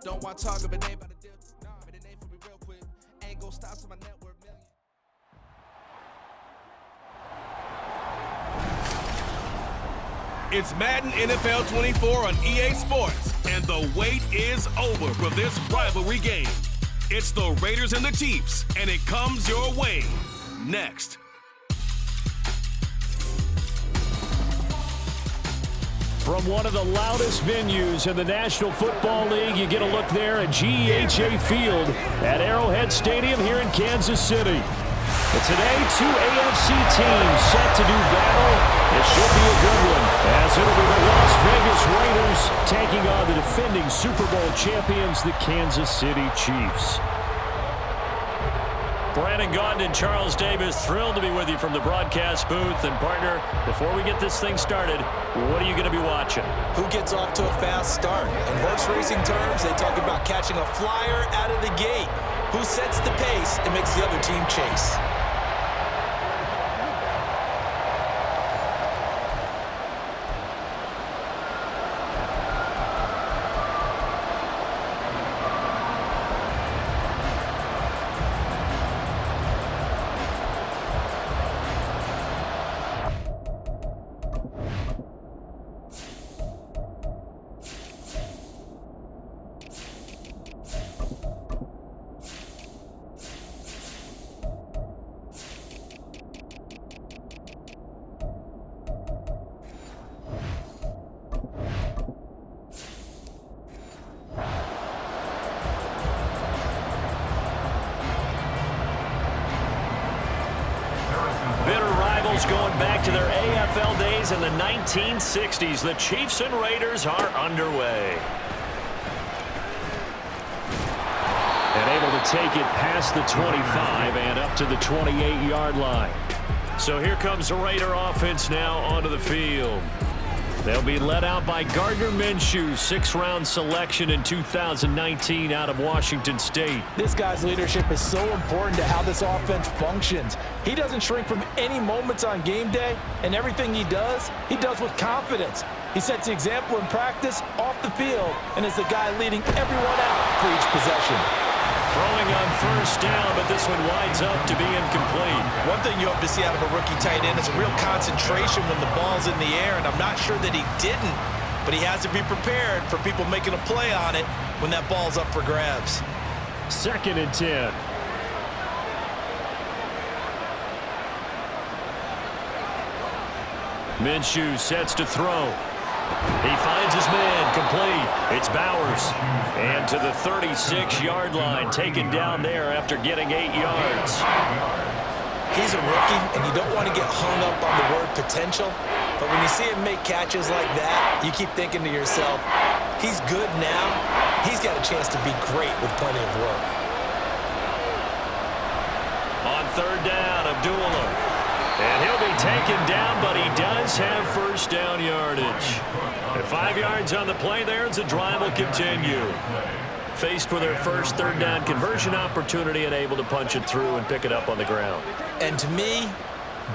Don't want to talk if it ain't about the deal. Nah, but it ain't for me real quick. Ain't gonna stop to my network million. It's Madden NFL 24 on EA Sports, and the wait is over for this rivalry game. It's the Raiders and the Chiefs, and it comes your way next. From one of the loudest venues in the National Football League, you get a look there at GEHA Field at Arrowhead Stadium here in Kansas City. But today, two AFC teams set to do battle. It should be a good one, as it'll be the Las Vegas Raiders taking on the defending Super Bowl champions, the Kansas City Chiefs. Brandon Gaudin and Charles Davis, thrilled to be with you from the broadcast booth. And partner, before we get this thing started, what are you going to be watching? Who gets off to a fast start? In horse racing terms, they talk about catching a flyer out of the gate. Who sets the pace and makes the other team chase? Going back to their AFL days in the 1960s, the Chiefs and Raiders are underway. And able to take it past the 25 and up to the 28-yard line. So here comes the Raider offense now onto the field. They'll be led out by Gardner Minshew, sixth-round selection in 2019 out of Washington State. This guy's leadership is so important to how this offense functions. He doesn't shrink from any moments on game day, and everything he does with confidence. He sets the example in practice, off the field, and is the guy leading everyone out for each possession. Throwing on first down, but this one winds up to be incomplete. One thing you hope to see out of a rookie tight end is a real concentration when the ball's in the air, and I'm not sure that he didn't, but he has to be prepared for people making a play on it when that ball's up for grabs. 2nd and 10. Minshew sets to throw. He finds his man, complete. It's Bowers. And to the 36-yard line, taken down there after getting 8 yards. He's a rookie, and you don't want to get hung up on the word potential. But when you see him make catches like that, you keep thinking to yourself, he's good now. He's got a chance to be great with plenty of work. On 3rd down, Abdullah. And he'll be taken down, but he does have first down yardage. And 5 yards on the play there as the drive will continue. Faced with their first 3rd down conversion opportunity and able to punch it through and pick it up on the ground. And to me,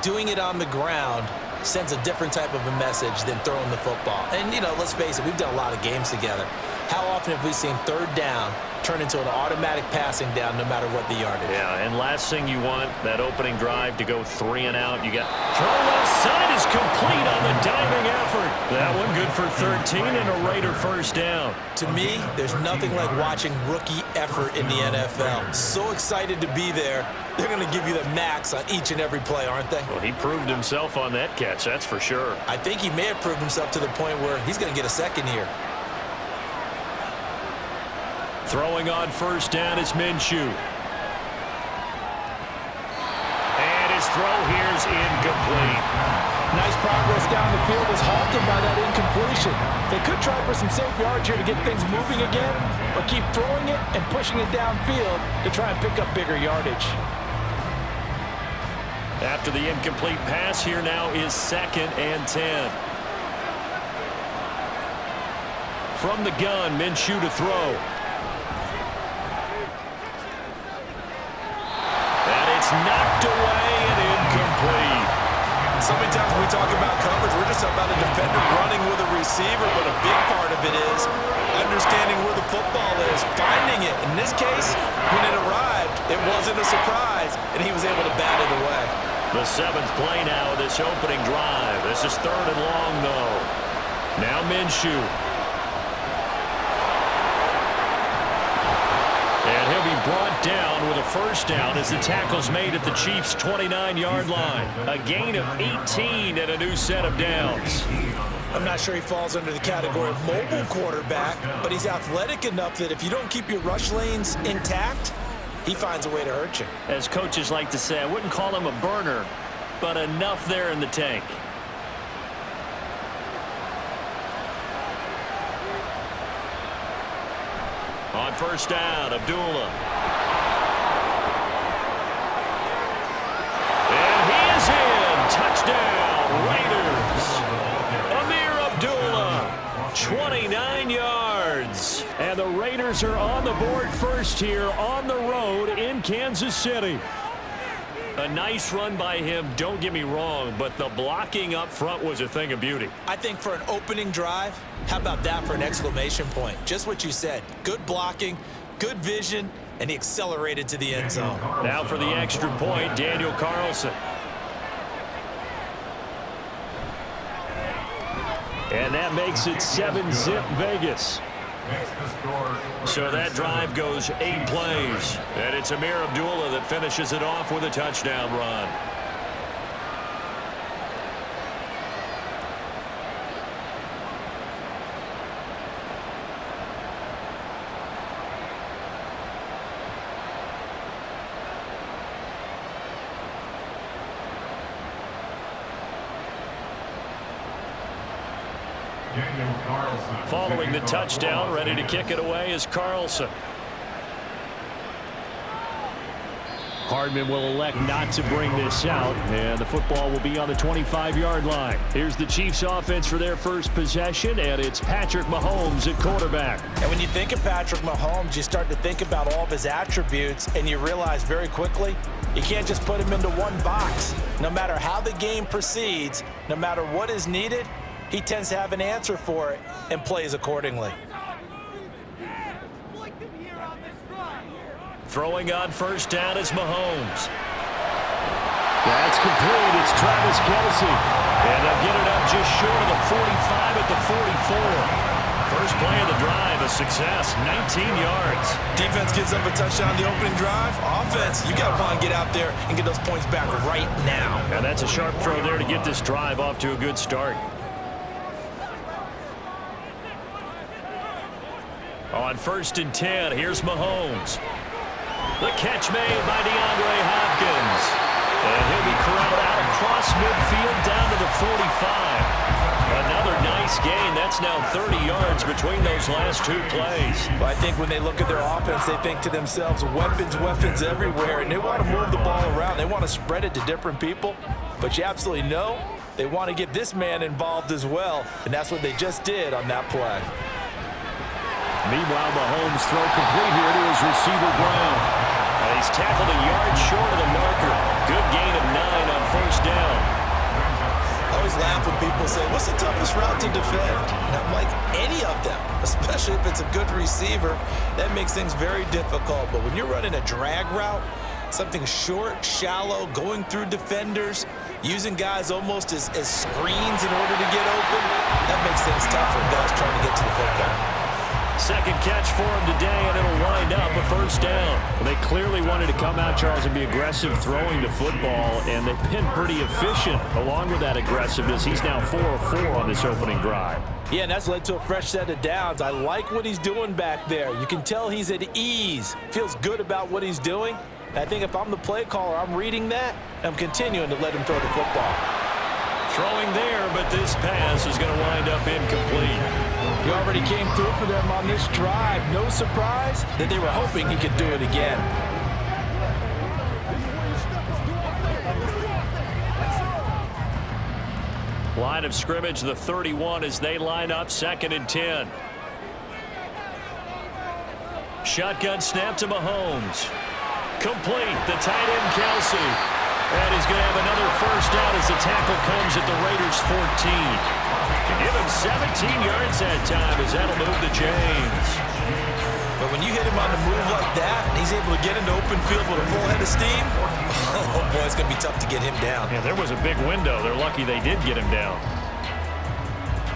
doing it on the ground sends a different type of a message than throwing the football. And, you know, let's face it, we've done a lot of games together. How often have we seen 3rd down turn into an automatic passing down no matter what the yardage? Yeah, and last thing you want, that opening drive to go 3 and out. You got throw left side is complete on the diving effort. That one good for 13 and a Raider first down. To me, there's nothing like watching rookie effort in the NFL. So excited to be there. They're going to give you the max on each and every play, aren't they? Well, he proved himself on that catch, that's for sure. I think he may have proved himself to the point where he's going to get a second here. Throwing on first down is Minshew. And his throw here is incomplete. Nice progress down the field is halted by that incompletion. They could try for some safe yards here to get things moving again, or keep throwing it and pushing it downfield to try and pick up bigger yardage. After the incomplete pass, here now is 2nd and 10. From the gun, Minshew to throw. Knocked away and incomplete. So many times when we talk about coverage, we're just about a defender running with a receiver, but a big part of it is understanding where the football is, The 7th play now, this opening drive. This is 3rd and long, though. Now Minshew. And he'll be brought down with a first down as the tackle's made at the Chiefs' 29-yard line. A gain of 18 and a new set of downs. I'm not sure he falls under the category of mobile quarterback, but he's athletic enough that if you don't keep your rush lanes intact, he finds a way to hurt you. As coaches like to say, I wouldn't call him a burner, but enough there in the tank. On first down, Abdullah. And he is in. Touchdown, Raiders. Amir Abdullah, 29 yards. And the Raiders are on the board first here on the road in Kansas City. A nice run by him, don't get me wrong, but the blocking up front was a thing of beauty. I think for an opening drive, how about that for an exclamation point? Just what you said. Good blocking, good vision, and he accelerated to the end zone. Now for the extra point, Daniel Carlson. And that makes it 7-zip Vegas. So that drive goes 8 plays. And it's Amir Abdullah that finishes it off with a touchdown run. Following the touchdown, ready to kick it away is Carlson. Hardman will elect not to bring this out, and the football will be on the 25-yard line. Here's the Chiefs offense for their first possession, and it's Patrick Mahomes at quarterback. And when you think of Patrick Mahomes, you start to think about all of his attributes, and you realize very quickly you can't just put him into one box. No matter how the game proceeds, no matter what is needed, he tends to have an answer for it and plays accordingly. Throwing on first down is Mahomes. That's complete. It's Travis Kelce. And they'll get it up just short of the 45 at the 44. First play of the drive, a success, 19 yards. Defense gives up a touchdown on the opening drive. Offense, you got to want to get out there and get those points back right now. And that's a sharp throw there to get this drive off to a good start. On 1st and 10, here's Mahomes. The catch made by DeAndre Hopkins. And he'll be corralled out across midfield down to the 45. Another nice gain. That's now 30 yards between those last 2 plays. Well, I think when they look at their offense, they think to themselves, weapons, weapons everywhere, and they want to move the ball around. They want to spread it to different people. But you absolutely know they want to get this man involved as well, and that's what they just did on that play. Meanwhile, Mahomes throw complete here to his receiver Brown. And he's tackled a yard short of the marker. Good gain of 9 on first down. I always laugh when people say, what's the toughest route to defend? And I'm like, any of them, especially if it's a good receiver. That makes things very difficult. But when you're running a drag route, something short, shallow, going through defenders, using guys almost as screens in order to get open, that makes things tough for guys trying to get to the football. Second catch for him today, and it'll wind up a first down. Well, they clearly wanted to come out, Charles, and be aggressive throwing the football, and they've been pretty efficient along with that aggressiveness. He's now 4 of 4 on this opening drive. Yeah, and that's led to a fresh set of downs. I like what he's doing back there. You can tell he's at ease, feels good about what he's doing. And I think if I'm the play caller, I'm reading that, and I'm continuing to let him throw the football. Throwing there, but this pass is going to wind up incomplete. He already came through for them on this drive. No surprise that they were hoping he could do it again. Line of scrimmage, the 31 as they line up, 2nd and 10. Shotgun snap to Mahomes. Complete, the tight end Kelce. And he's going to have another first down as the tackle comes at the Raiders' 14. Give him 17 yards that time as that'll move the chains. But when you hit him on the move like that, and he's able to get into open field with a full head of steam, oh boy, it's going to be tough to get him down. Yeah, there was a big window. They're lucky they did get him down.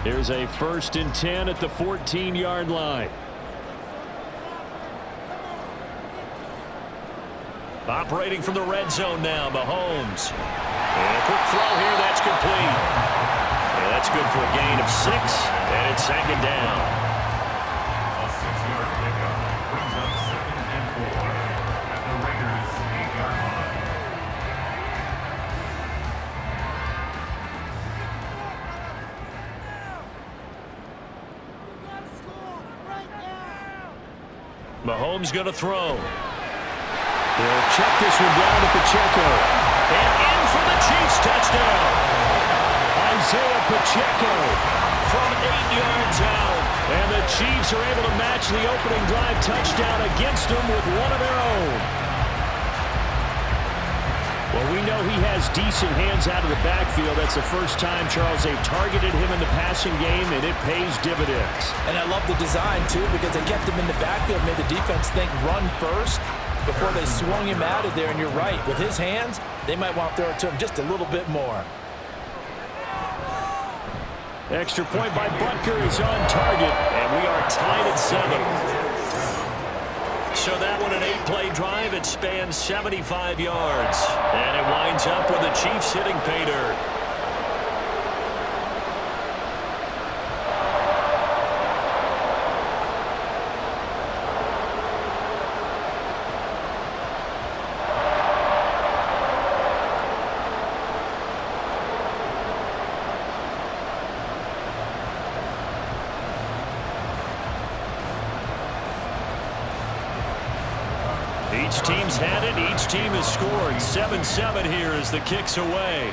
Here's a 1st and 10 at the 14-yard line. Operating from the red zone now, Mahomes. And a quick throw here, that's complete. And that's good for a gain of 6, and it's 2nd down. A 6-yard pickup brings up 2nd and 4 at the Raiders' 8-yard line. Mahomes going to throw. They'll check this one down at Pacheco. And in for the Chiefs touchdown. Isaiah Pacheco from 8 yards out. And the Chiefs are able to match the opening drive touchdown against them with one of their own. Well, we know he has decent hands out of the backfield. That's the first time, Charles, they've targeted him in the passing game, and it pays dividends. And I love the design, too, because they kept him in the backfield, made the defense think run first before they swung him out of there. And you're right, with his hands, they might want to throw it to him just a little bit more. Extra point by Butker is on target, and we are tied at 7. So that one, an 8-play drive. It spans 75 yards. And it winds up with the Chiefs hitting pay dirt. Each team's had it. Each team has scored. 7-7 here as the kick's away.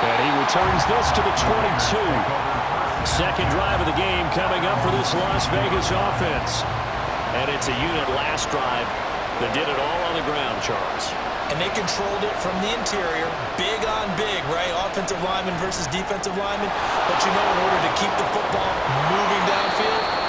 And he returns this to the 22. Second drive of the game coming up for this Las Vegas offense. And it's a unit last drive that did it all on the ground, Charles. And they controlled it from the interior. Big on big, right? Offensive lineman versus defensive lineman. But you know, in order to keep the football moving downfield,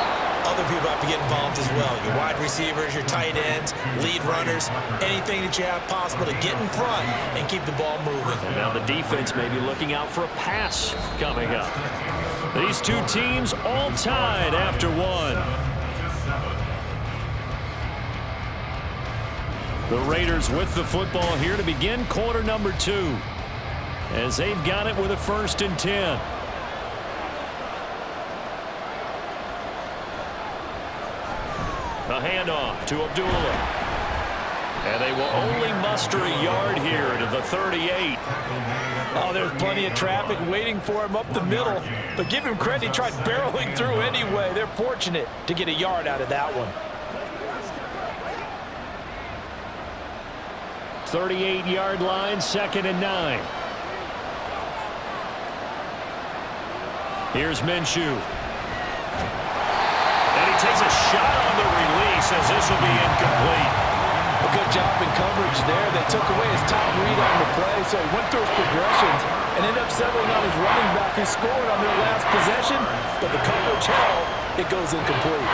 other people have to get involved as well. Your wide receivers, your tight ends, lead runners, anything that you have possible to get in front and keep the ball moving. And now the defense may be looking out for a pass coming up. These two teams all tied after one. The Raiders with the football here to begin quarter number 2, as they've got it with a 1st and 10. A handoff to Abdullah. And they will only muster a yard here to the 38. Oh, there's plenty of traffic waiting for him up the middle. But give him credit, he tried barreling through anyway. They're fortunate to get a yard out of that one. 38-yard line, 2nd and 9. Here's Minshew. And he takes a shot on the release as this will be incomplete. A good job in coverage there. They took away his top read on the play, so he went through his progressions and ended up settling on his running back who scored on their last possession, but the coverage held. It goes incomplete.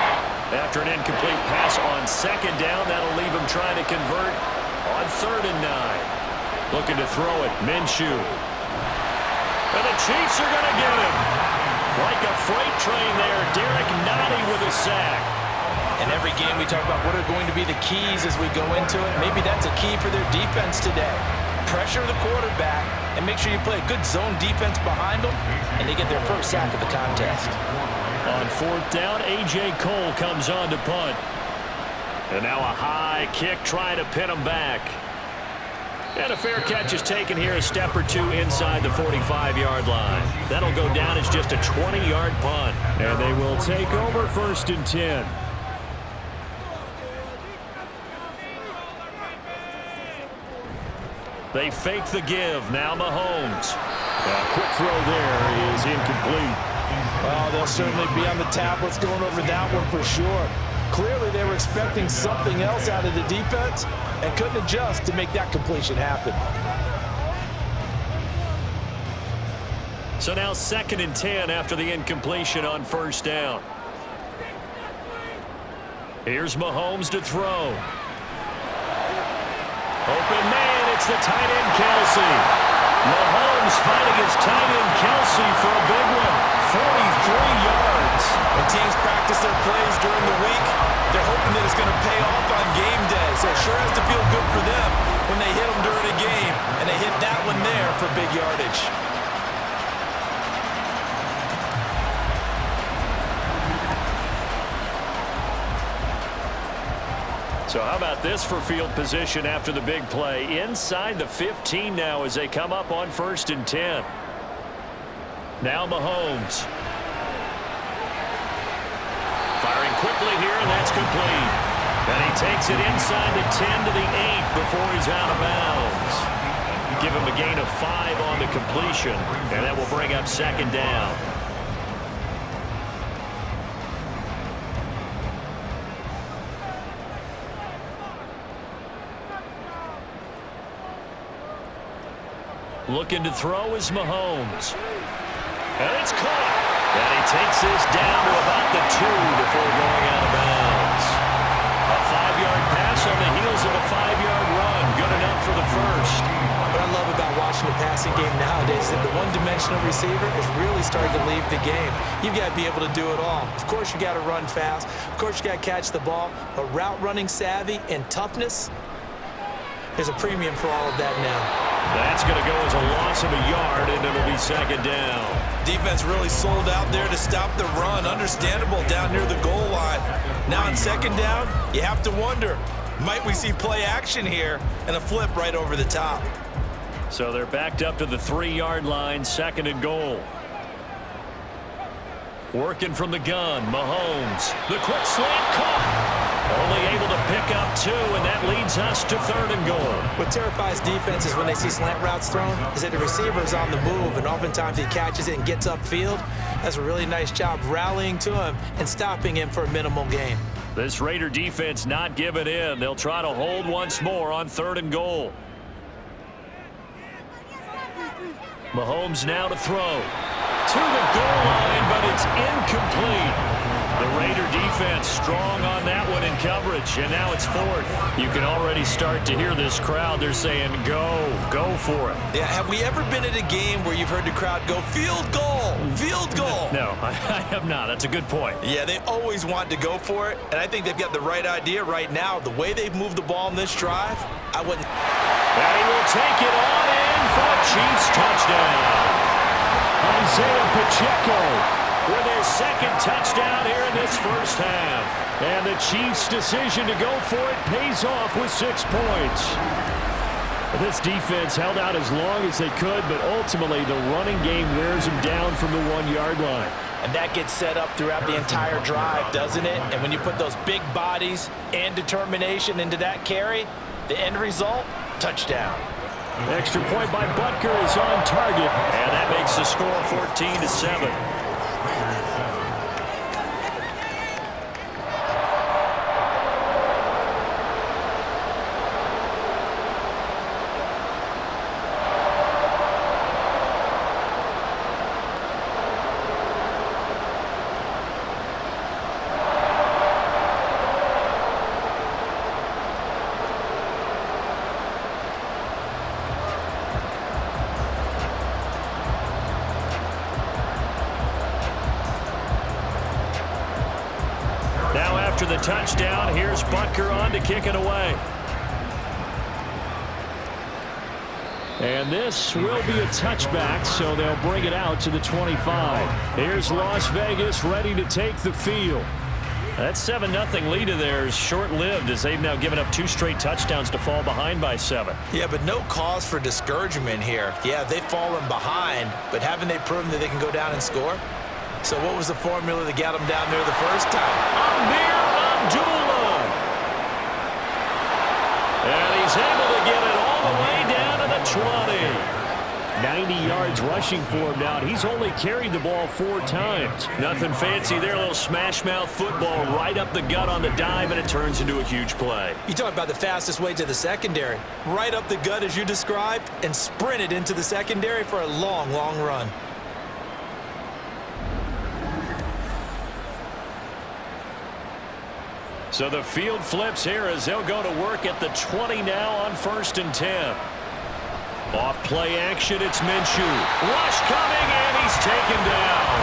After an incomplete pass on 2nd down, that'll leave him trying to convert on 3rd and 9. Looking to throw it, Minshew. And the Chiefs are going to get him. Like a freight train there, Derek Nottie with a sack. In every game we talk about what are going to be the keys as we go into it. Maybe that's a key for their defense today. Pressure the quarterback and make sure you play a good zone defense behind them, and they get their first sack of the contest. On 4th down, A.J. Cole comes on to punt. And now a high kick trying to pin him back. And a fair catch is taken here a step or two inside the 45-yard line. That'll go down as just a 20-yard punt. And they will take over 1st and 10. They fake the give. Now Mahomes. A quick throw there is incomplete. Well, they'll certainly be on the tablets going over that one for sure. Clearly, they were expecting something else out of the defense and couldn't adjust to make that completion happen. So now 2nd and 10 after the incompletion on first down. Here's Mahomes to throw. Open man, it's the tight end, Kelsey. Mahomes finding his tight end, Kelsey, for a big one. 43 yards. When teams practice their plays during the week, they're hoping that it's going to pay off on game day. So it sure has to feel good for them when they hit them during a game, and they hit that one there for big yardage. So how about this for field position after the big play? Inside the 15 now as they come up on 1st and 10. Now Mahomes. Firing quickly here, and that's complete. And he takes it inside the 10 to the 8 before he's out of bounds. Give him a gain of 5 on the completion, and that will bring up 2nd down. Looking to throw is Mahomes. And it's caught. And he takes this down to about the 2 before going out of bounds. A 5-yard pass on the heels of a 5-yard run. Good enough for the first. What I love about watching the passing game nowadays is that the one-dimensional receiver is really starting to leave the game. You've got to be able to do it all. Of course, you got to run fast. Of course, you got to catch the ball. But route running savvy and toughness, there's a premium for all of that now. That's going to go as a loss of a yard, and it'll be 2nd down. Defense really sold out there to stop the run. Understandable down near the goal line. Now on 2nd down, you have to wonder, might we see play action here and a flip right over the top? So they're backed up to the 3-yard line, 2nd and goal. Working from the gun, Mahomes. The quick slant caught. Only able to pick up 2, and that leads us to 3rd and goal. What terrifies defenses when they see slant routes thrown is that the receiver is on the move, and oftentimes he catches it and gets upfield. That's a really nice job rallying to him and stopping him for a minimal gain. This Raider defense not giving in. They'll try to hold once more on 3rd and goal. Mahomes now to throw. To the goal line, but it's incomplete. The Raider defense strong on that one in coverage, and now it's 4th. You can already start to hear this crowd. They're saying, go for it. Yeah, have we ever been at a game where you've heard the crowd go, field goal, field goal? No, I have not. That's a good point. Yeah, they always want to go for it, and I think they've got the right idea right now. The way they've moved the ball in this drive, I wouldn't. And he will take it on in for a Chiefs touchdown. Isaiah Pacheco with his 2nd touchdown here in this first half. And the Chiefs' decision to go for it pays off with 6 points. This defense held out as long as they could, but ultimately the running game wears them down from the 1-yard line. And that gets set up throughout the entire drive, doesn't it? And when you put those big bodies and determination into that carry, the end result, touchdown. Extra point by Butker is on target, and that makes the score 14-7. After the touchdown, here's Butker on to kick it away. And this will be a touchback, so they'll bring it out to the 25. Here's Las Vegas ready to take the field. That 7-0 lead of theirs short-lived as they've now given up 2 straight touchdowns to fall behind by 7. Yeah, but no cause for discouragement here. Yeah, they've fallen behind, but haven't they proven that they can go down and score? So what was the formula that got them down there the first time? Amir Abdullah. And he's able to get it all the way down to the 20. 90 yards rushing for him now. He's only carried the ball 4 times. Nothing fancy there. A little smash mouth football right up the gut on the dive, and it turns into a huge play. You talk about the fastest way to the secondary. Right up the gut as you described, and sprinted into the secondary for a long, long run. So the field flips here as they'll go to work at the 20 now on 1st and 10. Off play action, it's Minshew. Rush coming, and he's taken down.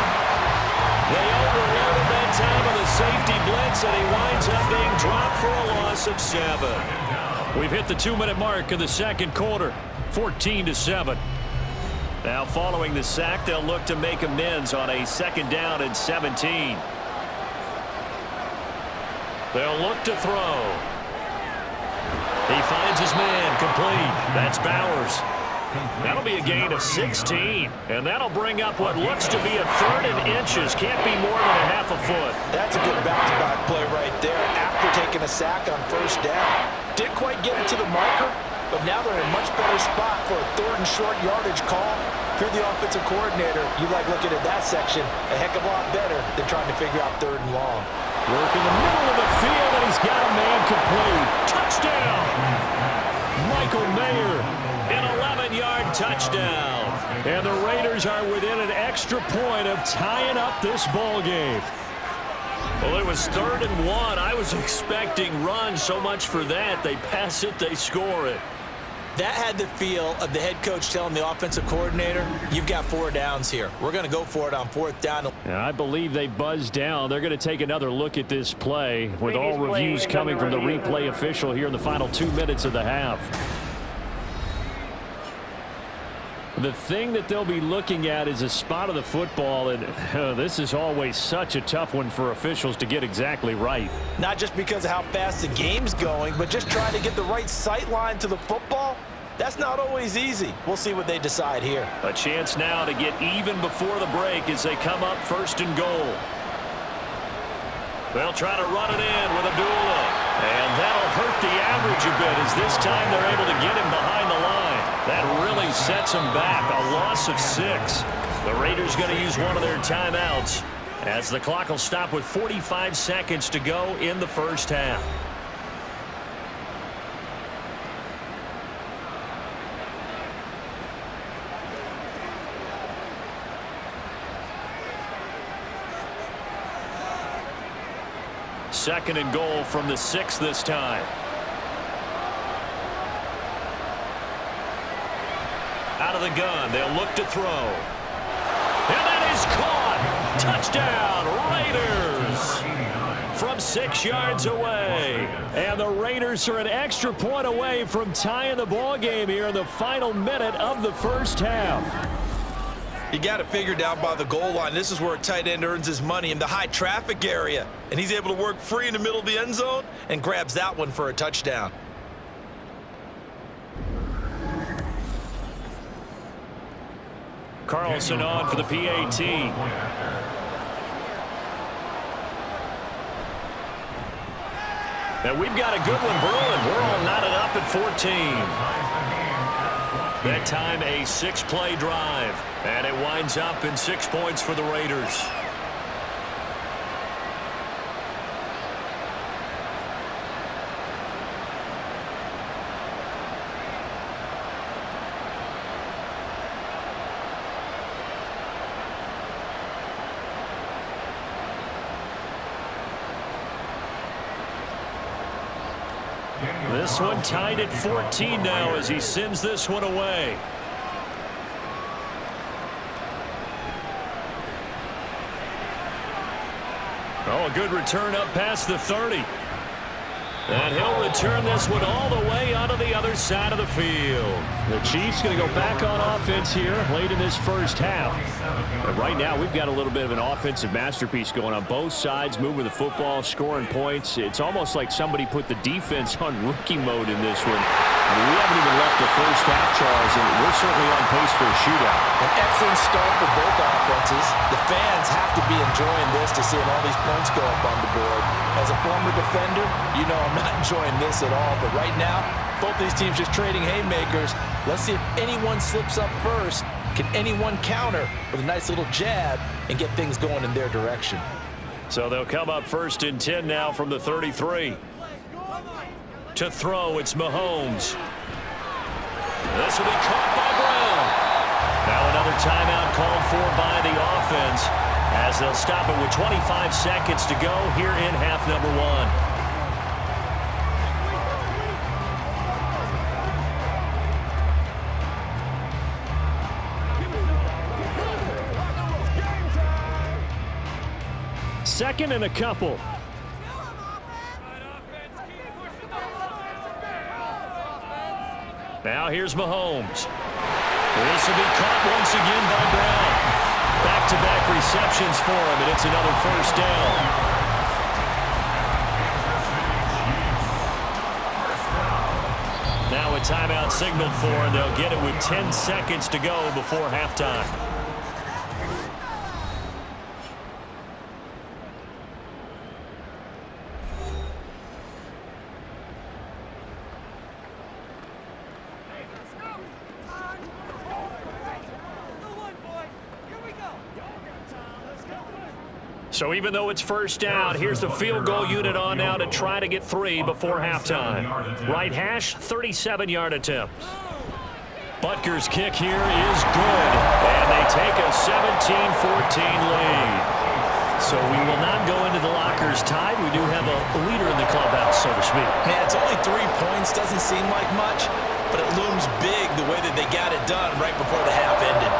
They overloaded that time of the safety blitz, and he winds up being dropped for a loss of 7. We've hit the 2-minute mark of the second quarter, 14-7. Now following the sack, they'll look to make amends on a 2nd down and 17. They'll look to throw. He finds his man complete. That's Bowers. That'll be a gain of 16, and that'll bring up what looks to be a 3rd and inches. Can't be more than a half a foot. That's a good bounce-back play right there after taking a sack on 1st down. Didn't quite get it to the marker, but now they're in a much better spot for a 3rd and short yardage call. If you're the offensive coordinator, you like looking at that section a heck of a lot better than trying to figure out 3rd and long. Work in the middle of the field, and he's got a man complete. Touchdown! Michael Mayer, an 11-yard touchdown. And the Raiders are within an extra point of tying up this ball game. Well, it was 3rd and 1. I was expecting runs, so much for that. They pass it, they score it. That had the feel of the head coach telling the offensive coordinator, you've got 4 downs here. We're going to go for it on 4th down. And I believe they buzzed down. They're going to take another look at this play with all reviews coming from the replay official here in the final 2 minutes of the half. The thing that they'll be looking at is a spot of the football, and this is always such a tough one for officials to get exactly right. Not just because of how fast the game's going, but just trying to get the right sight line to the football. That's not always easy. We'll see what they decide here. A chance now to get even before the break as they come up 1st and goal. They'll try to run it in with Abdullah. And that'll hurt the average a bit as this time they're able to get him behind the line. That really sets them back, a loss of 6. The Raiders going to use one of their timeouts as the clock will stop with 45 seconds to go in the 1st half. Second and goal from the 6 this time. Out of the gun, they'll look to throw. And that is caught. Touchdown, Raiders. From 6 yards away. And the Raiders are an extra point away from tying the ball game here in the final minute of the 1st half. You got it figured out by the goal line. This is where a tight end earns his money, in the high traffic area. And he's able to work free in the middle of the end zone and grabs that one for a touchdown. Carlson on for the PAT. And we've got a good one brewing. We're all knotted up at 14. That time a 6-play drive. And it winds up in 6 points for the Raiders. This one tied at 14 now as he sends this one away. Oh, a good return up past the 30. And he'll return this one all the way onto the other side of the field. The Chiefs going to go back on offense here late in this 1st half. But right now, we've got a little bit of an offensive masterpiece going on both sides, moving the football, scoring points. It's almost like somebody put the defense on rookie mode in this one. I mean, we haven't even left the 1st half, Charles, and we're certainly on pace for a shootout. An excellent start for both offenses. The fans have to be enjoying this to seeing all these points go up on the board. As a former defender, you know I'm not enjoying this at all. But right now, both these teams just trading haymakers. Let's see if anyone slips up first. Can anyone counter with a nice little jab and get things going in their direction? So they'll come up 1st and 10 now from the 33. To throw, it's Mahomes. This will be caught by Brown. Now another timeout called for by the offense as they'll stop it with 25 seconds to go here in half number 1. 2nd and a couple. Now here's Mahomes. This will be caught once again by Brown. Back-to-back receptions for him, and it's another first down. Now a timeout signaled for, and they'll get it with 10 seconds to go before halftime. So even though it's first down, here's the field goal unit on now to try to get 3 before halftime. Right hash, 37-yard attempt. Butker's kick here is good, and they take a 17-14 lead. So we will not go into the lockers tied. We do have a leader in the clubhouse, so to speak. Man, it's only 3 points. Doesn't seem like much, but it looms big the way that they got it done right before the half ended.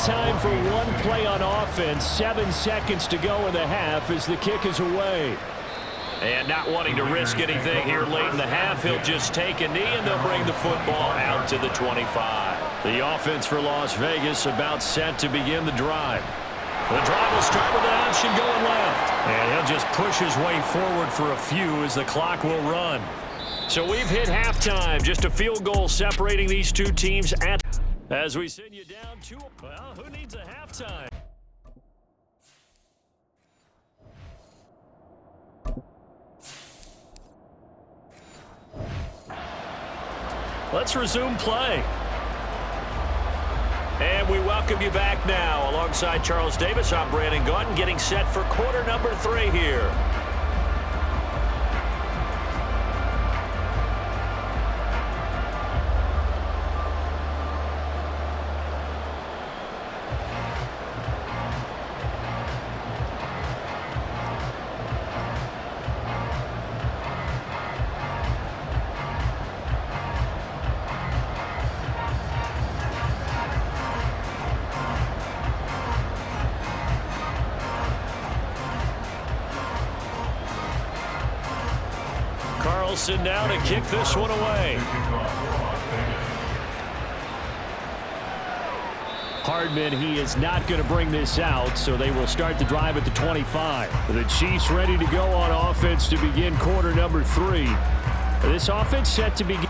Time for one play on offense. 7 seconds to go in the half as the kick is away. And not wanting to risk anything here late in the half, he'll just take a knee and they'll bring the football out to the 25. The offense for Las Vegas about set to begin the drive. The drive will start with an option going left. And he'll just push his way forward for a few as the clock will run. So we've hit halftime. Just a field goal separating these two teams at as we send you down to, well, who needs a halftime? Let's resume play. And we welcome you back now. Alongside Charles Davis, I'm Brandon Gaudin, getting set for quarter number 3 here. Carlson now to kick this one away. Hardman, he is not going to bring this out, so they will start the drive at the 25. The Chiefs ready to go on offense to begin quarter number 3. This offense set to begin.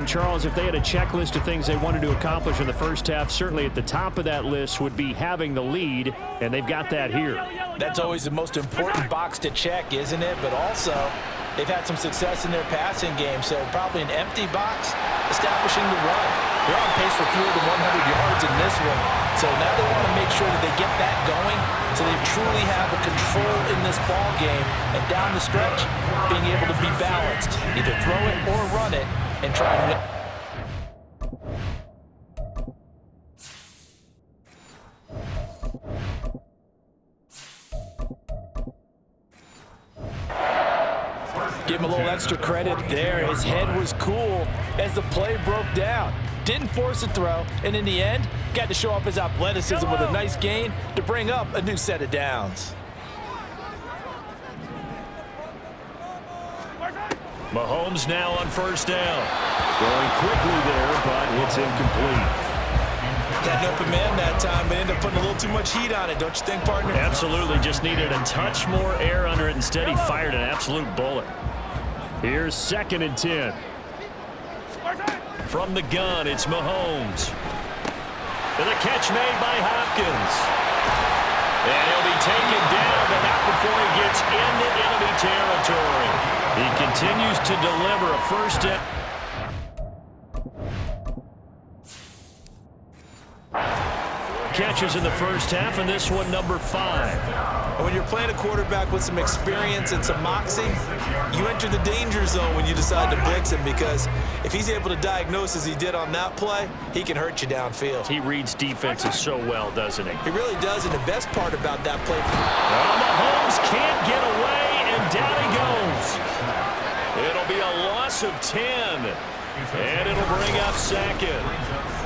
Charles, if they had a checklist of things they wanted to accomplish in the first half, certainly at the top of that list would be having the lead, and they've got that here. That's always the most important box to check, isn't it? But also, they've had some success in their passing game, so probably an empty box establishing the run. They're on pace for fewer than 100 yards in this one, so now they want to make sure that they get that going so they truly have a control in this ball game, and down the stretch, being able to be balanced, either throw it or run it, and try and win. Give him a little extra credit there. His head was cool as the play broke down. Didn't force a throw, and in the end, got to show off his athleticism with a nice gain to bring up a new set of downs. Mahomes now on first down. Going quickly there, but it's incomplete. Got an open man that time, but ended up putting a little too much heat on it, don't you think, partner? Absolutely. Just needed a touch more air under it. Instead, he fired an absolute bullet. Here's 2nd and 10. From the gun, it's Mahomes. And the catch made by Hopkins. And he'll be taken down, but not before he gets into enemy territory. He continues to deliver a first down. Catches in the first half, and this one number 5. When you're playing a quarterback with some experience and some moxie, you enter the danger zone when you decide to blitz him, because if he's able to diagnose as he did on that play, he can hurt you downfield. He reads defenses so well, doesn't he? He really does, and the best part about that play... Mahomes can't get away, and down he goes. It'll be a loss of 10, and it'll bring up second.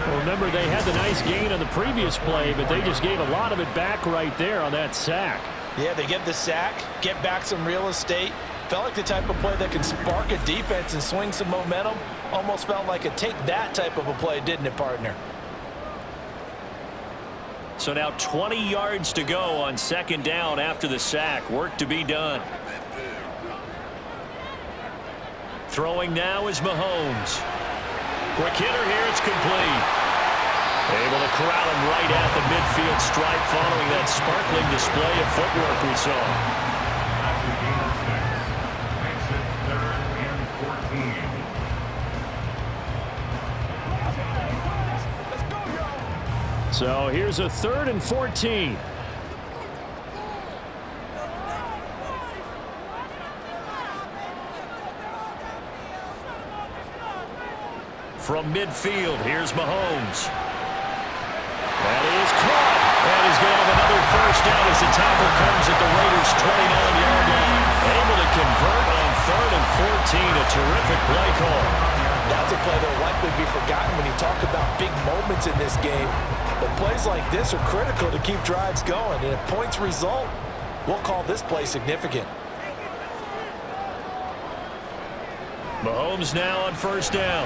Well, remember, they had the nice gain on the previous play, but they just gave a lot of it back right there on that sack. Yeah, they get the sack, get back some real estate. Felt like the type of play that can spark a defense and swing some momentum. Almost felt like a take-that type of a play, didn't it, partner? So now 20 yards to go on second down after the sack. Work to be done. Throwing now is Mahomes. Quick hitter here, it's complete. Able to corral him right at the midfield stripe following that sparkling display of footwork we saw. That's a gain of 6. Makes it 3rd and 14. So here's a 3rd and 14. From midfield, here's Mahomes. That is caught. And he's going to have another first down as the tackle comes at the Raiders' 29-yard line. Able to convert on 3rd and 14. A terrific play call. That's a play that will likely be forgotten when you talk about big moments in this game. But plays like this are critical to keep drives going. And if points result, we'll call this play significant. Mahomes now on first down.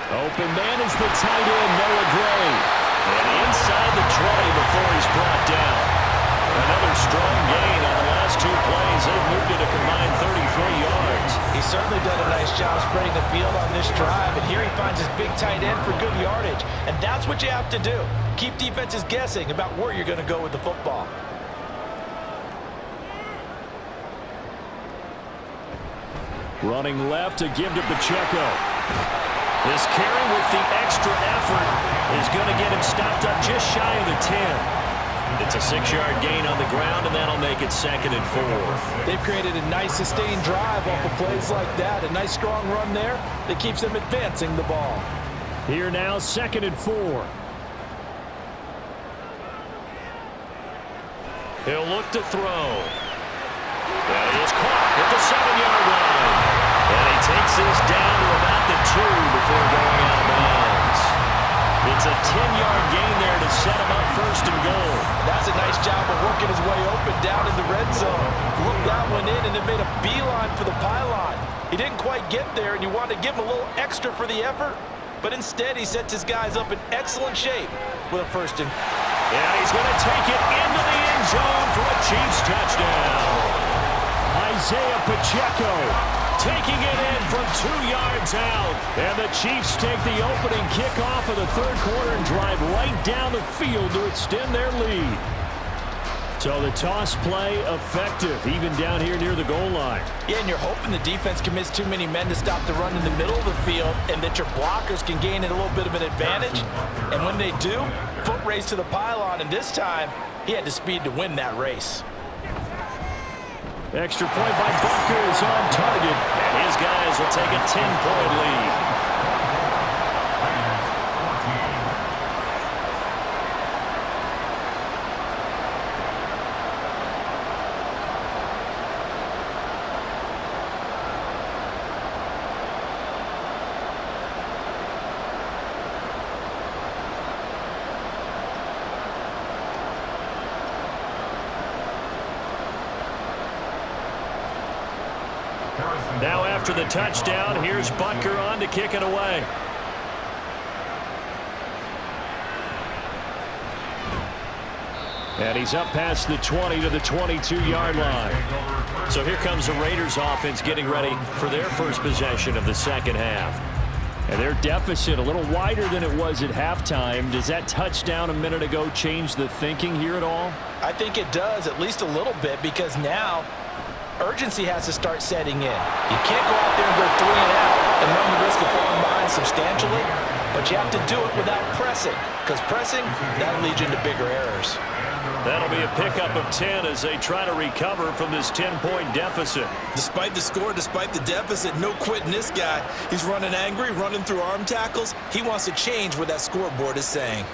Open man is the tight end, Noah Gray. And inside the 20 before he's brought down. Another strong gain on the last 2 plays. They've moved it a combined 33 yards. He's certainly done a nice job spreading the field on this drive. And here he finds his big tight end for good yardage. And that's what you have to do. Keep defenses guessing about where you're going to go with the football. Running left to give to Pacheco. This carry with the extra effort is going to get him stopped up just shy of the 10. It's a 6-yard gain on the ground, and that'll make it 2nd and 4. They've created a nice sustained drive off of plays like that. A nice strong run there that keeps them advancing the ball. Here now, 2nd and 4. He'll look to throw. That is caught at the 7-yard line. And he takes this down to about the 2 before going out of bounds. It's a 10-yard gain there to set him up 1st and goal. That's a nice job of working his way open down in the red zone. Looked that one in and then made a beeline for the pylon. He didn't quite get there, and you wanted to give him a little extra for the effort. But instead, he sets his guys up in excellent shape with a 1st and... Yeah, he's going to take it into the end zone for a Chiefs touchdown. Isaiah Pacheco taking it in from 2 yards out. And the Chiefs take the opening kickoff of the 3rd quarter and drive right down the field to extend their lead. So the toss play effective, even down here near the goal line. Yeah, and you're hoping the defense commits too many men to stop the run in the middle of the field and that your blockers can gain a little bit of an advantage. And when they do, foot race to the pylon, and this time, he had the speed to win that race. Extra point by Butker is on target. And his guys will take a 10-point lead. Now after the touchdown, here's Butker on to kick it away. And he's up past the 20 to the 22-yard line. So here comes the Raiders offense getting ready for their first possession of the second half. And their deficit a little wider than it was at halftime. Does that touchdown a minute ago change the thinking here at all? I think it does, at least a little bit, because now urgency has to start setting in. You can't go out there and go 3 and out and run the risk of falling behind substantially, but you have to do it without pressing, because pressing, that'll lead you into bigger errors. That'll be a pickup of 10 as they try to recover from this 10-point deficit. Despite the score, despite the deficit, no quitting this guy. He's running angry, running through arm tackles. He wants to change what that scoreboard is saying.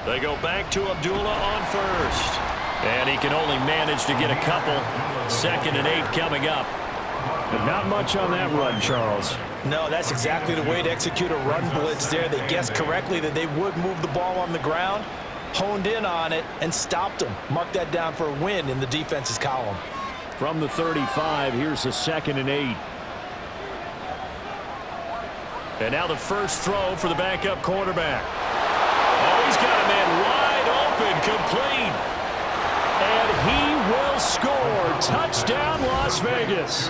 They go back to Abdullah on first. And he can only manage to get a couple. 2nd and 8 coming up. But not much on that run, Charles. No, that's exactly the way to execute a run blitz there. They guessed correctly that they would move the ball on the ground, honed in on it, and stopped them. Mark that down for a win in the defense's column. From the 35, here's the 2nd and 8. And now the first throw for the backup quarterback. Oh, he's got a man wide open, complete. And he will score. Touchdown, Las Vegas.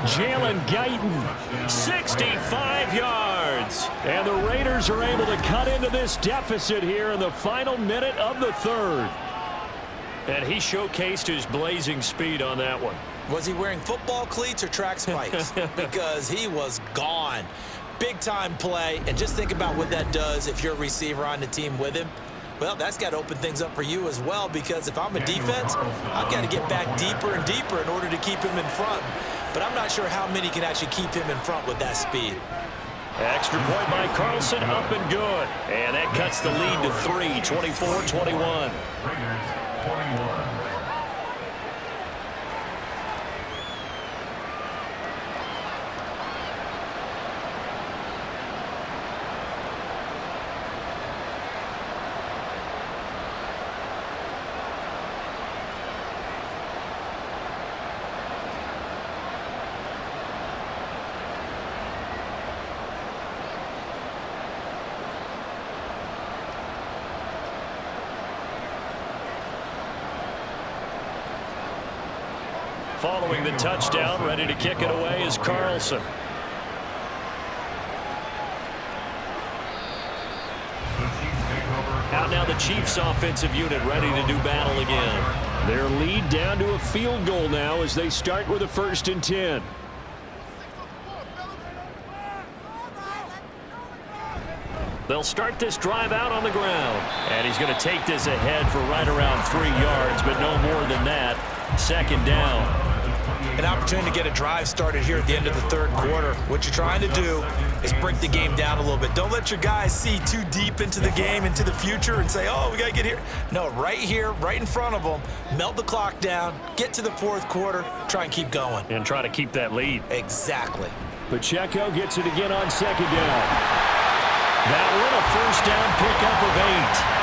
Jalen Guyton, 65 yards. And the Raiders are able to cut into this deficit here in the final minute of the 3rd. And he showcased his blazing speed on that one. Was he wearing football cleats or track spikes? Because he was gone. Big-time play. And just think about what that does if you're a receiver on the team with him. Well, that's got to open things up for you as well, because if I'm a defense, I've got to get back deeper and deeper in order to keep him in front. But I'm not sure how many can actually keep him in front with that speed. Extra point by Carlson, up and good. And that cuts the lead to 3, 24-21. Raiders 21. Following the touchdown, ready to kick it away is Carlson. Out now the Chiefs offensive unit ready to do battle again. Their lead down to a field goal now as they start with a 1st and 10. They'll start this drive out on the ground. And he's going to take this ahead for right around 3 yards, but no more than that. 2nd down. An opportunity to get a drive started here at the end of the 3rd quarter. What you're trying to do is break the game down a little bit. Don't let your guys see too deep into the game, into the future, and say, oh, we got to get here. No, right here, right in front of them, melt the clock down, get to the 4th quarter, try and keep going. And try to keep that lead. Exactly. Pacheco gets it again on 2nd down. That one a 1st down pickup of 8.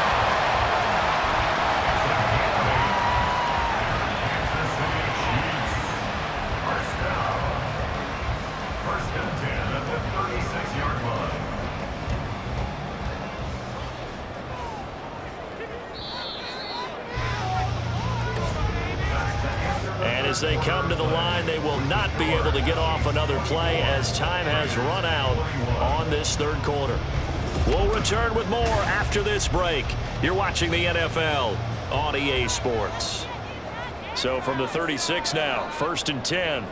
As they come to the line, they will not be able to get off another play as time has run out on this 3rd quarter. We'll return with more after this break. You're watching the NFL on EA Sports. So from the 36 now, 1st and 10.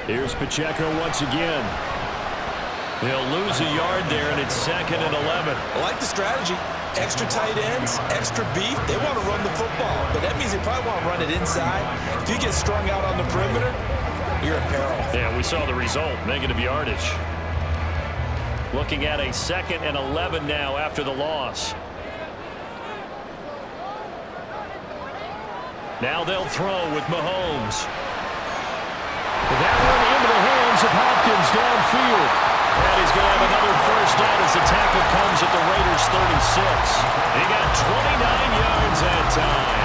Here's Pacheco once again. They'll lose a yard there, and it's 2nd and 11. I like the strategy. Extra tight ends, extra beef. They want to run the football, but that means they probably want to run it inside. If you get strung out on the perimeter, you're in peril. Yeah, we saw the result, negative yardage. Looking at a 2nd and 11 now after the loss. Now they'll throw with Mahomes. That one into the hands of Hopkins downfield. And he's going to have another 1st down as the tackle comes at the Raiders' 36. He got 29 yards that time.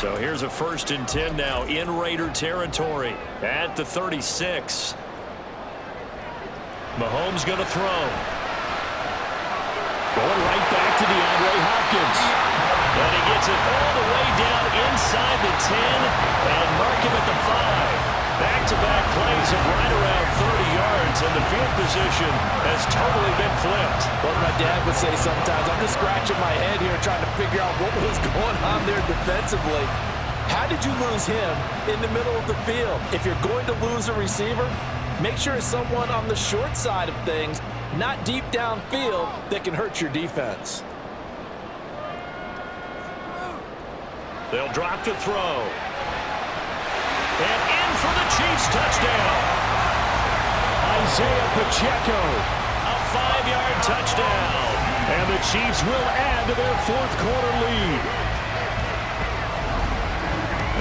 So here's a 1st and 10 now in Raider territory at the 36. Mahomes going to throw. Going right back to DeAndre Hopkins. And he gets it all the way down inside the 10 and mark him at the 5. Back-to-back plays of right around 30 yards, and the field position has totally been flipped. Well, my dad would say sometimes, I'm just scratching my head here trying to figure out what was going on there defensively. How did you lose him in the middle of the field? If you're going to lose a receiver, make sure it's someone on the short side of things, not deep downfield, that can hurt your defense. They'll drop to throw. And in for the Chiefs touchdown. Isaiah Pacheco, a 5-yard touchdown. And the Chiefs will add to their 4th quarter lead.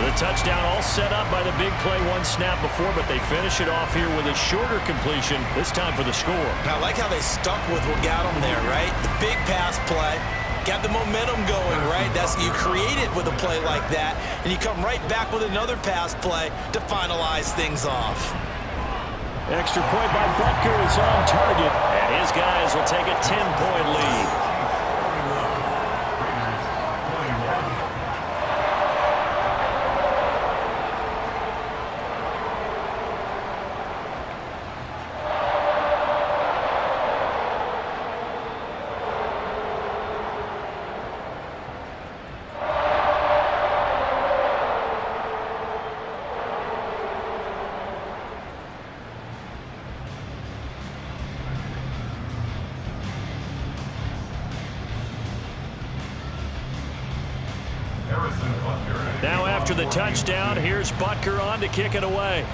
The touchdown all set up by the big play 1 snap before, but they finish it off here with a shorter completion, this time for the score. I like how they stuck with what got them there, right? The big pass play. Got the momentum going, right? You create it with a play like that, and you come right back with another pass play to finalize things off. Extra point by Butker is on target, and his guys will take a 10-point lead. Now after the touchdown, here's Butker on to kick it away.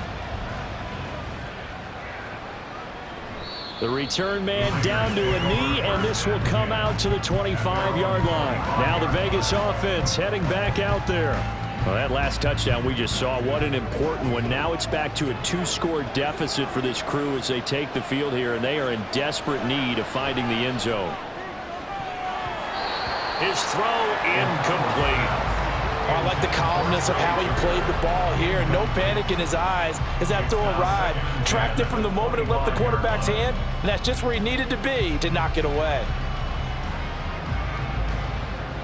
The return man down to a knee, and this will come out to the 25-yard line. Now the Vegas offense heading back out there. Well, that last touchdown we just saw, what an important one. Now it's back to a 2-score deficit for this crew as they take the field here, and they are in desperate need of finding the end zone. His throw incomplete. I like the calmness of how he played the ball here. No panic in his eyes as that throw arrived. Tracked it from the moment it left the quarterback's hand, and that's just where he needed to be to knock it away.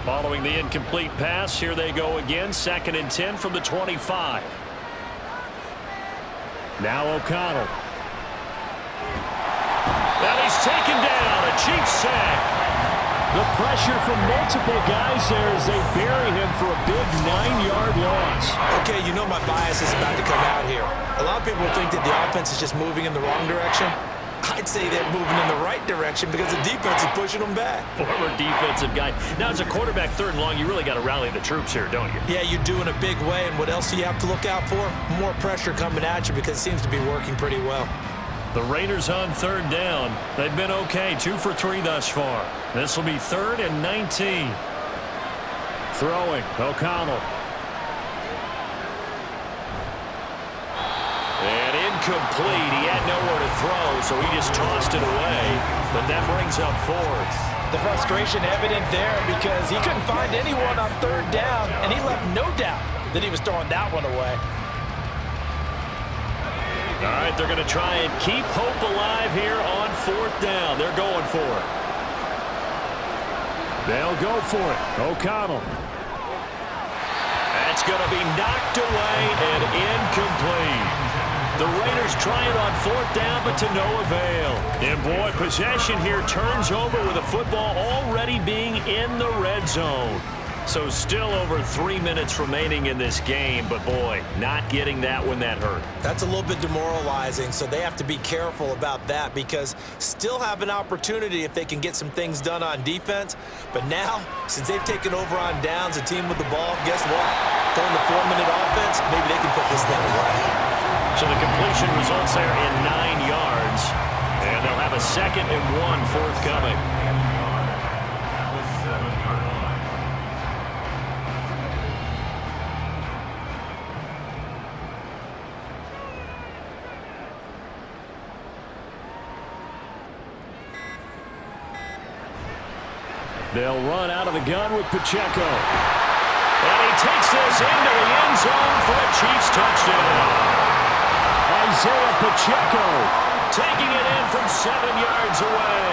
Following the incomplete pass, here they go again. 2nd and 10 from the 25. Now O'Connell. And he's taken down. A Chiefs sack. The pressure from multiple guys there as they bury him for a big 9-yard loss. Okay, you know my bias is about to come out here. A lot of people think that the offense is just moving in the wrong direction. I'd say they're moving in the right direction because the defense is pushing them back. Former defensive guy. Now, as a quarterback 3rd and long, you really got to rally the troops here, don't you? Yeah, you do in a big way. And what else do you have to look out for? More pressure coming at you because it seems to be working pretty well. The Raiders on 3rd down. They've been okay, 2 for 3 thus far. This will be 3rd and 19. Throwing, O'Connell. And incomplete. He had nowhere to throw, so he just tossed it away. But that brings up 4th. The frustration evident there because he couldn't find anyone on 3rd down, and he left no doubt that he was throwing that one away. All right, they're going to try and keep hope alive here on 4th down. They're going for it. They'll go for it. O'Connell. That's going to be knocked away and incomplete. The Raiders try it on 4th down, but to no avail. And boy, possession here turns over with the football already being in the red zone. So still over 3 minutes remaining in this game, but boy, not getting that one that hurt. That's a little bit demoralizing, so they have to be careful about that because still have an opportunity if they can get some things done on defense. But now, since they've taken over on downs, a team with the ball, guess what? Throwing the 4-minute offense, maybe they can put this thing away. So the completion results there in 9 yards, and they'll have a 2nd and 1 forthcoming. They'll run out of the gun with Pacheco. And he takes this into the end zone for a Chiefs touchdown. Isaiah Pacheco taking it in from 7 yards away.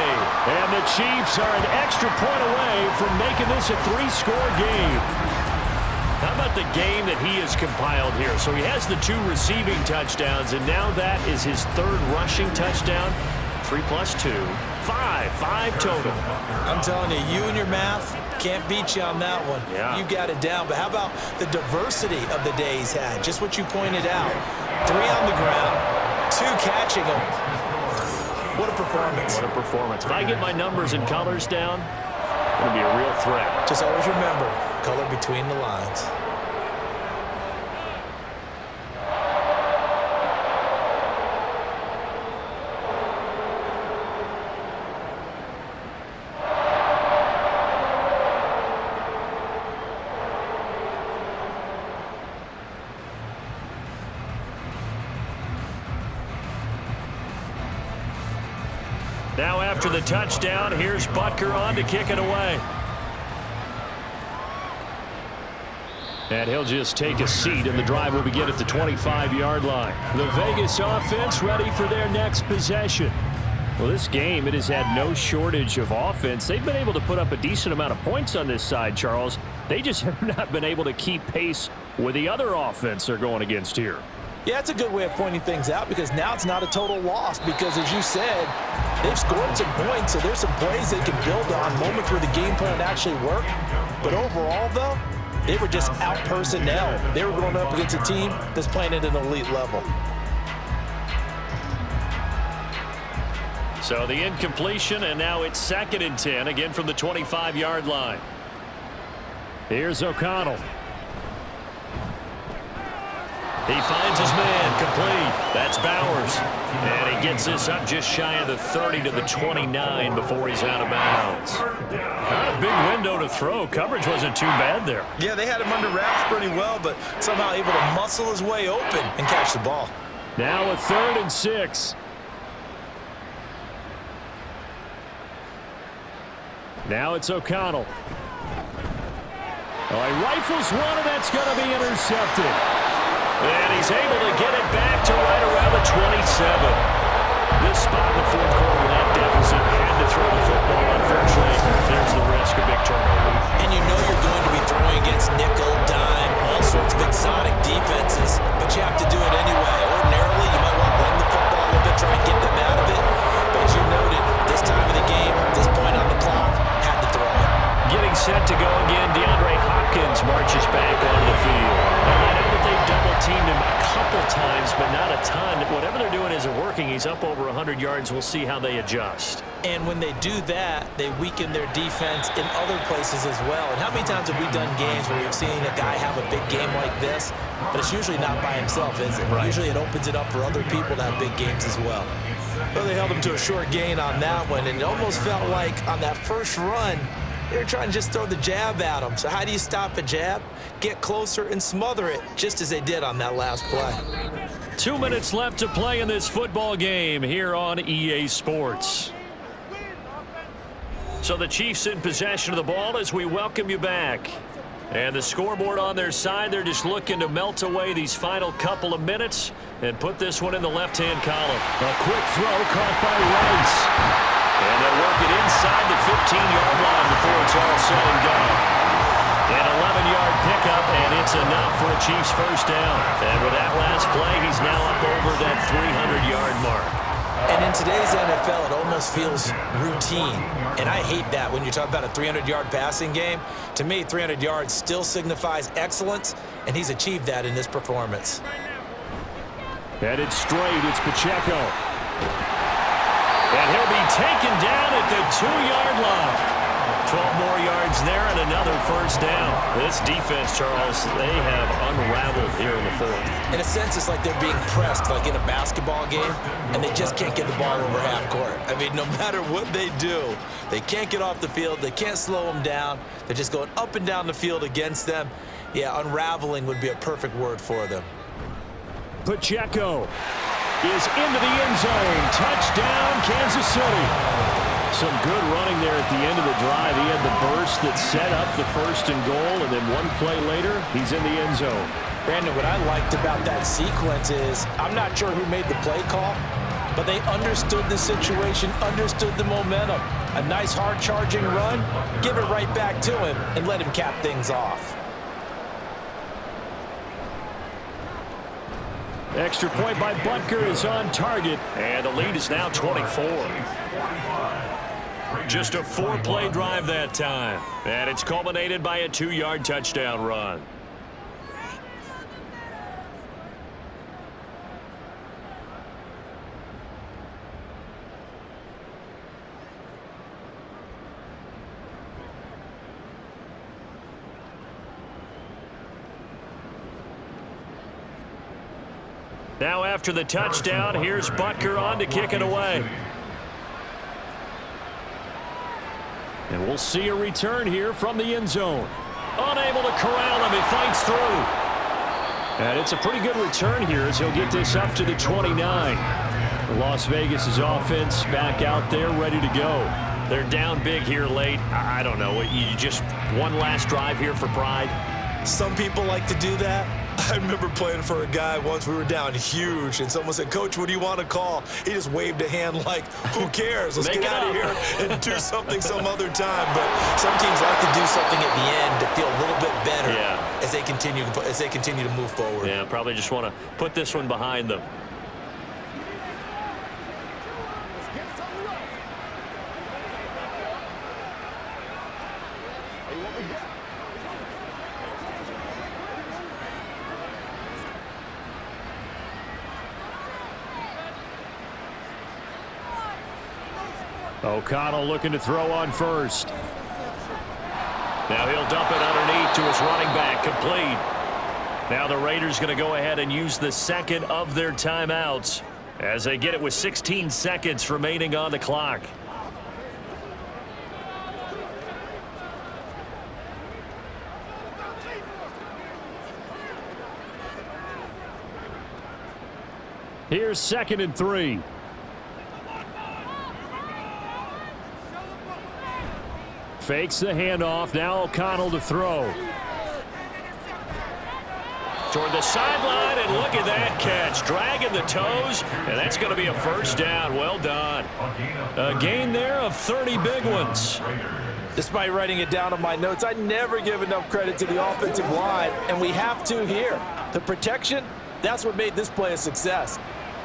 And the Chiefs are an extra point away from making this a 3-score game. How about the game that he has compiled here? So he has the 2 receiving touchdowns, and now that is his 3rd rushing touchdown. 3 plus 2, 5 total. I'm telling you, you and your math can't beat you on that one. Yeah. You got it down. But how about the diversity of the day he's had? Just what you pointed out. 3 on the ground, 2 catching them. What a performance. What a performance. If I get my numbers and colors down, it's going to be a real threat. Just always remember, color between the lines. Now after the touchdown, here's Butker on to kick it away. And he'll just take a seat, and the drive will begin at the 25-yard line. The Vegas offense ready for their next possession. Well, this game, it has had no shortage of offense. They've been able to put up a decent amount of points on this side, Charles. They just have not been able to keep pace with the other offense they're going against here. Yeah, it's a good way of pointing things out because now it's not a total loss because, as you said, they've scored some points, so there's some plays they can build on, moments where the game plan actually worked. But overall, though, they were just out-personnel. They were going up against a team that's playing at an elite level. So the incompletion, and now it's 2nd and 10, again from the 25-yard line. Here's O'Connell. He finds his man, complete. That's Bowers. And he gets this up just shy of the 30 to the 29 before he's out of bounds. Not a big window to throw. Coverage wasn't too bad there. Yeah, they had him under wraps pretty well, but somehow able to muscle his way open and catch the ball. Now a 3rd and 6. Now it's O'Connell. Oh, he rifles one, and that's going to be intercepted. And he's able to get it back to right around the 27. This spot in the 4th quarter with that deficit had to throw the football. Unfortunately, there's the risk of big turnover. And you know you're going to be throwing against nickel, dime, all sorts of exotic defenses, but you have to do it anyway. Ordinarily, you might want to run the football a little bit, try and get them out of it. But as you noted, this time of the game, this point on the clock, had to throw it. Getting set to go again, DeAndre Hopkins marches back onto the field. And I know that they've double-teamed him a couple times, but not a ton. Whatever they're doing isn't working. He's up over 100 yards. We'll see how they adjust. And when they do that, they weaken their defense in other places as well. And how many times have we done games where we've seen a guy have a big game like this, but it's usually not by himself, is it? Right. Usually it opens it up for other people to have big games as well. Well, they held him to a short gain on that one, and it almost felt like on that first run, they were trying to just throw the jab at him. So how do you stop a jab? Get closer and smother it, just as they did on that last play. 2 minutes left to play in this football game here on EA Sports. So the Chiefs in possession of the ball as we welcome you back. And the scoreboard on their side, they're just looking to melt away these final couple of minutes and put this one in the left-hand column. A quick throw caught by Rice. And they'll work it inside the 15-yard line before it's all said and done. An 11-yard pickup, and it's enough for a Chiefs first down. And with that last play, he's now up over that 300-yard mark. And in today's NFL, it almost feels routine. And I hate that when you talk about a 300-yard passing game. To me, 300 yards still signifies excellence, and he's achieved that in this performance. Headed straight, it's Pacheco. And he'll be taken down at the 2-yard line. 12 more yards there and another first down. This defense, Charles, they have unraveled here in the 4th. In a sense, it's like they're being pressed, like in a basketball game, and they just can't get the ball over half court. I mean, no matter what they do, they can't get off the field. They can't slow them down. They're just going up and down the field against them. Yeah, unraveling would be a perfect word for them. Pacheco is into the end zone. Touchdown, Kansas City. Some good running there at the end of the drive. He had the burst that set up the 1st and goal, and then one play later, he's in the end zone. Brandon, what I liked about that sequence is I'm not sure who made the play call, but they understood the situation, understood the momentum. A nice hard-charging run, give it right back to him, and let him cap things off. Extra point by Butker is on target, and the lead is now 24. Just a 4-play drive that time, and it's culminated by a 2-yard touchdown run. Now after the touchdown, here's Butker on to kick it away. And we'll see a return here from the end zone. Unable to corral him, he fights through. And it's a pretty good return here as he'll get this up to the 29. Las Vegas' offense back out there ready to go. They're down big here late. I don't know. You just one last drive here for pride? Some people like to do that. I remember playing for a guy once. We were down huge, and someone said, "Coach, what do you want to call?" He just waved a hand like, who cares? Let's get out of here and do something some other time. But some teams like to do something at the end to feel a little bit better as they continue to move forward. Yeah, probably just want to put this one behind them. O'Connell looking to throw on first. Now he'll dump it underneath to his running back, complete. Now the Raiders going to go ahead and use the second of their timeouts as they get it with 16 seconds remaining on the clock. Here's 2nd and 3. Fakes the handoff. Now O'Connell to throw. Toward the sideline, and look at that catch. Dragging the toes, and that's going to be a first down. Well done. A gain there of 30 big ones. Despite writing it down on my notes, I never give enough credit to the offensive line, and we have to here. The protection, that's what made this play a success.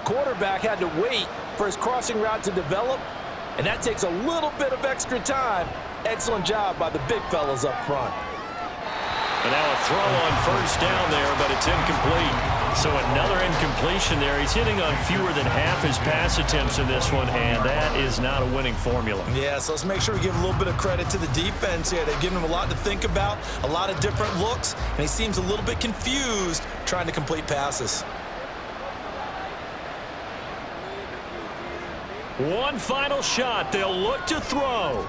Quarterback had to wait for his crossing route to develop, and that takes a little bit of extra time. Excellent job by the big fellas up front. And now a throw on first down there, but it's incomplete. So another incompletion there. He's hitting on fewer than half his pass attempts in this one, and that is not a winning formula. Yeah, so let's make sure we give a little bit of credit to the defense here. They've given him a lot to think about, a lot of different looks, and he seems a little bit confused trying to complete passes. One final shot. They'll look to throw.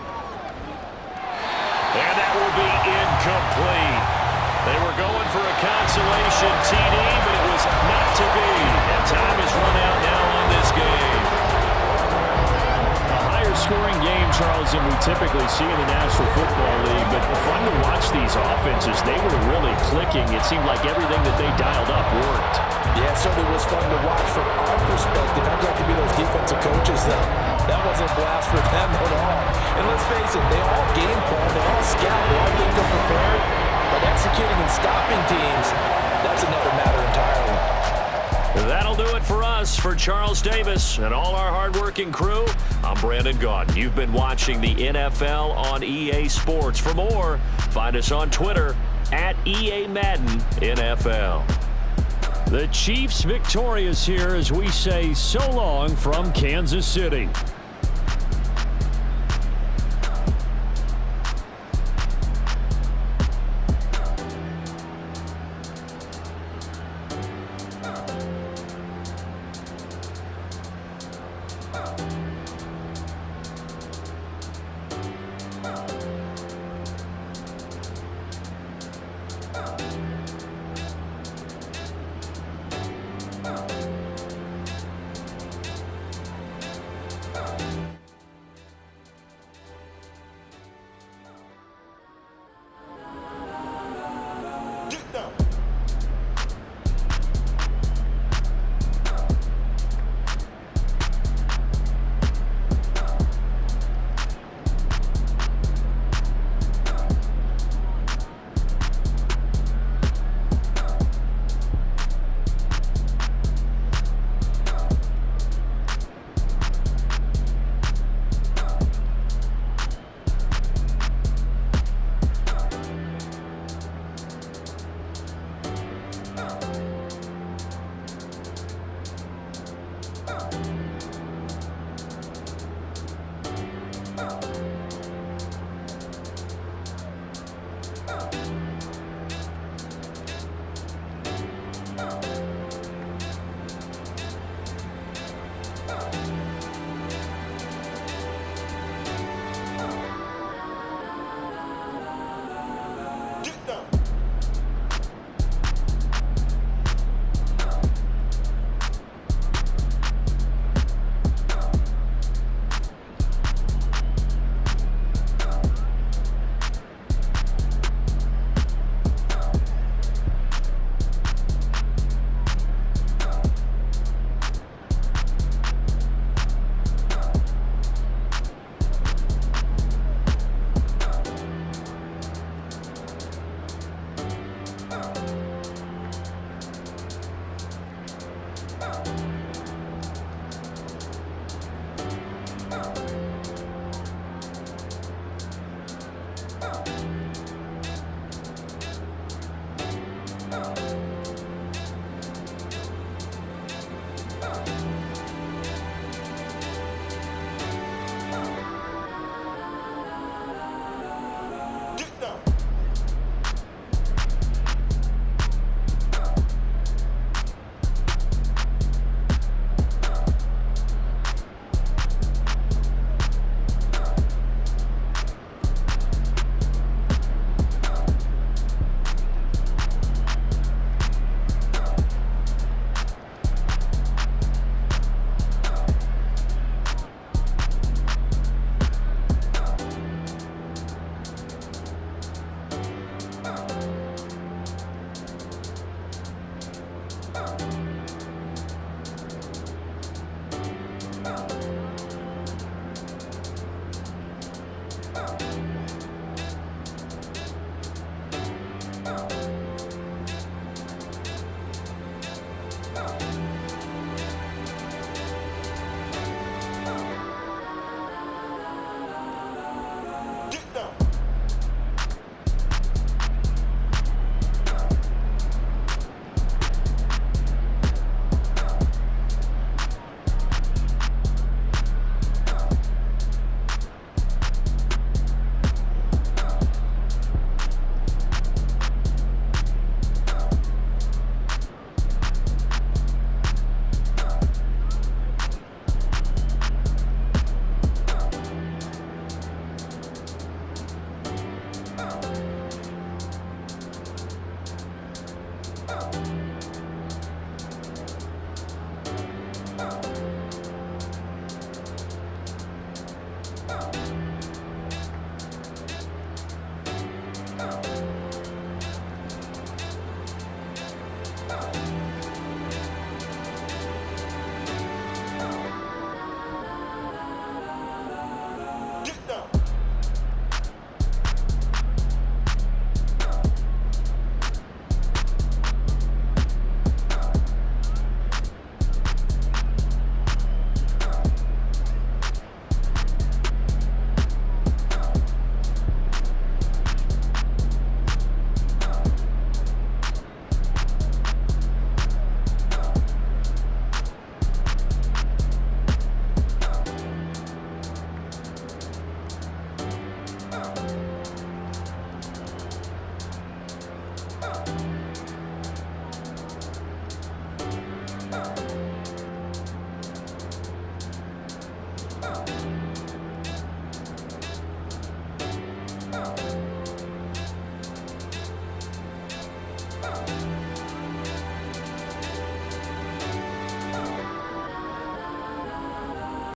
And that will be incomplete. They were going for a consolation TD, but it was not to be. And time is run out now on this game. A higher scoring game, Charles, than we typically see in the National Football League, but fun to watch these offenses. They were really clicking. It seemed like everything that they dialed up worked. Yeah, it certainly was fun to watch from our perspective. I'd like to be those defensive coaches, though. That wasn't a blast for them at all. And let's face it, they all game plan, they all scout, they all think they're prepared. But executing and stopping teams, that's another matter entirely. That'll do it for us. For Charles Davis and all our hardworking crew, I'm Brandon Gaudin. You've been watching the NFL on EA Sports. For more, find us on Twitter at EA Madden NFL. The Chiefs victorious here as we say so long from Kansas City.